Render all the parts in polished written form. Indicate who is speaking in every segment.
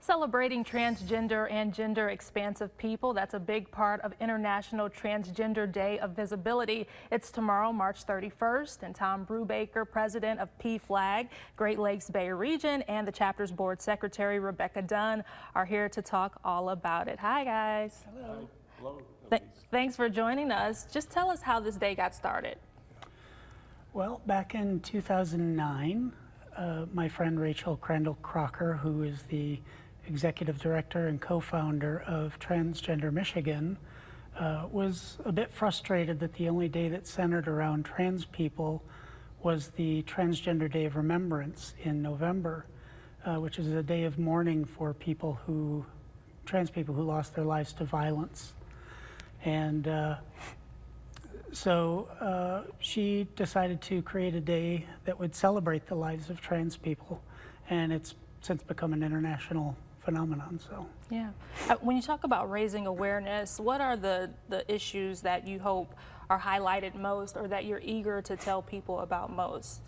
Speaker 1: Celebrating transgender and gender expansive people. That's a big part of International Transgender Day of Visibility. It's tomorrow, March 31st, and Tom Brubaker, president of PFLAG, Great Lakes Bay Region, and the chapter's board secretary, Rebecca Dunn, are here to talk all about it. Hi, guys.
Speaker 2: Hello.
Speaker 3: Hello.
Speaker 1: Thanks for joining us. Just tell us how this day got started.
Speaker 2: Well, back in 2009, my friend Rachel Crandall Crocker, who is the executive director and co-founder of Transgender Michigan, was a bit frustrated that the only day that centered around trans people was the Transgender Day of Remembrance in November, which is a day of mourning for trans people who lost their lives to violence. And so she decided to create a day that would celebrate the lives of trans people, and it's since become an international phenomenon. So
Speaker 1: yeah, when you talk about raising awareness, what are the issues that you hope are highlighted most, or that you're eager to tell people about most?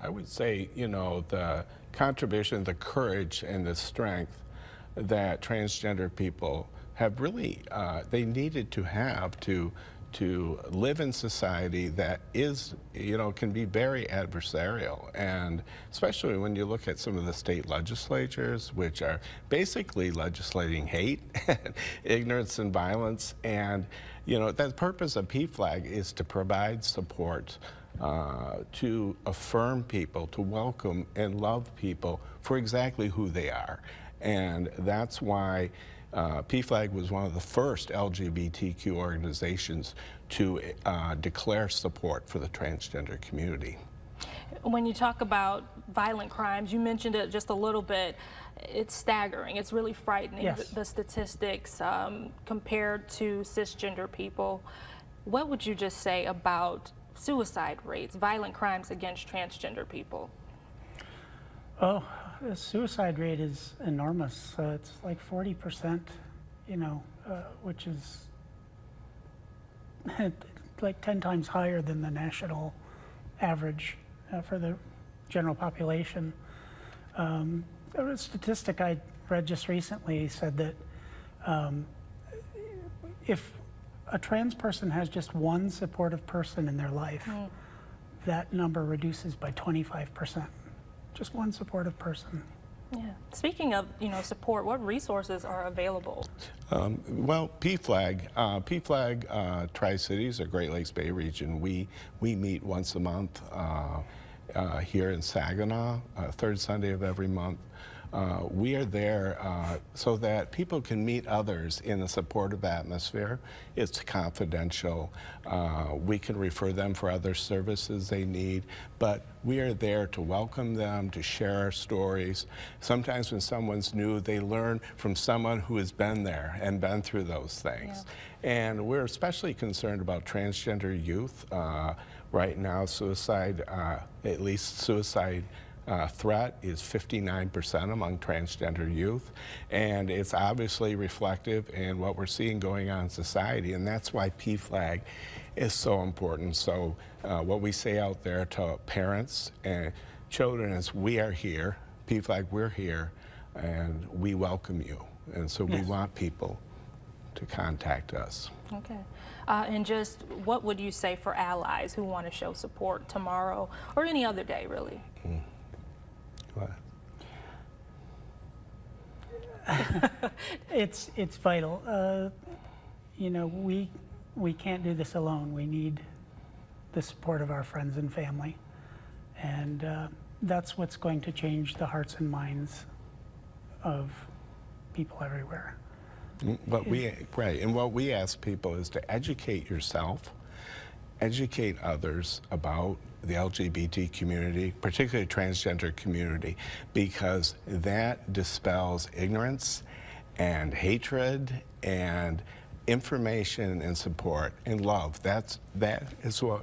Speaker 3: I would say, you know, the contribution, the courage, and the strength that transgender people have really, they needed to have to live in society that is, you know, can be very adversarial. And especially when you look at some of the state legislatures, which are basically legislating hate, ignorance, and violence. And, you know, the purpose of PFLAG is to provide support to affirm people, to welcome and love people for exactly who they are. And that's why PFLAG was one of the first LGBTQ organizations to declare support for the transgender community.
Speaker 1: When you talk about violent crimes, you mentioned it just a little bit. It's staggering. It's really frightening,
Speaker 2: yes,
Speaker 1: the statistics compared to cisgender people. What would you just say about suicide rates, violent crimes against transgender people?
Speaker 2: Oh, the suicide rate is enormous. It's like 40%, you know, which is like 10 times higher than the national average for the general population. A statistic I read just recently said that if a trans person has just one supportive person in their life, that number reduces by 25%. Just one supportive person.
Speaker 1: Yeah. Speaking of, you know, support, what resources are available?
Speaker 3: Well, PFLAG Tri-Cities, or Great Lakes Bay Region, we meet once a month here in Saginaw, third Sunday of every month. We are there so that people can meet others in a supportive atmosphere. It's confidential. We can refer them for other services they need, but we are there to welcome them, to share our stories. Sometimes when someone's new, they learn from someone who has been there and been through those things. Yeah. And we're especially concerned about transgender youth. Right now, suicide, at least suicide threat is 59% among transgender youth, and it's obviously reflective in what we're seeing going on in society, and that's why PFLAG is so important. So what we say out there to parents and children is, we are here, PFLAG, we're here, and we welcome you. And so we want people to contact us.
Speaker 1: Okay. And just what would you say for allies who want to show support tomorrow or any other day, really?
Speaker 2: It's vital. You know, we can't do this alone. We need the support of our friends and family, and that's what's going to change the hearts and minds of people everywhere.
Speaker 3: But and what we ask people is to educate yourself, educate others about the LGBT community, particularly transgender community, because that dispels ignorance and hatred and information and support and love. Those are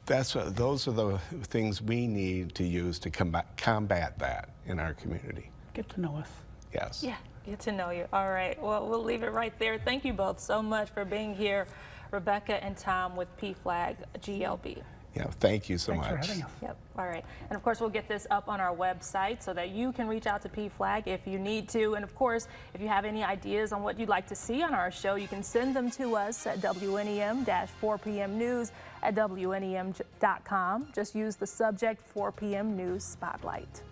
Speaker 3: the things we need to use to combat that in our community.
Speaker 2: Get to know us.
Speaker 3: Yes.
Speaker 1: Yeah, get to know you. All right, well, we'll leave it right there. Thank you both so much for being here, Rebecca and Tom with PFLAG GLB.
Speaker 3: Yeah, thank you so
Speaker 2: Thanks
Speaker 3: much.
Speaker 2: for having us.
Speaker 1: Yep. All right. And of course, we'll get this up on our website so that you can reach out to PFLAG if you need to. And of course, if you have any ideas on what you'd like to see on our show, you can send them to us at WNEM-4pmnews@WNEM.com. Just use the subject 4 p.m. News Spotlight.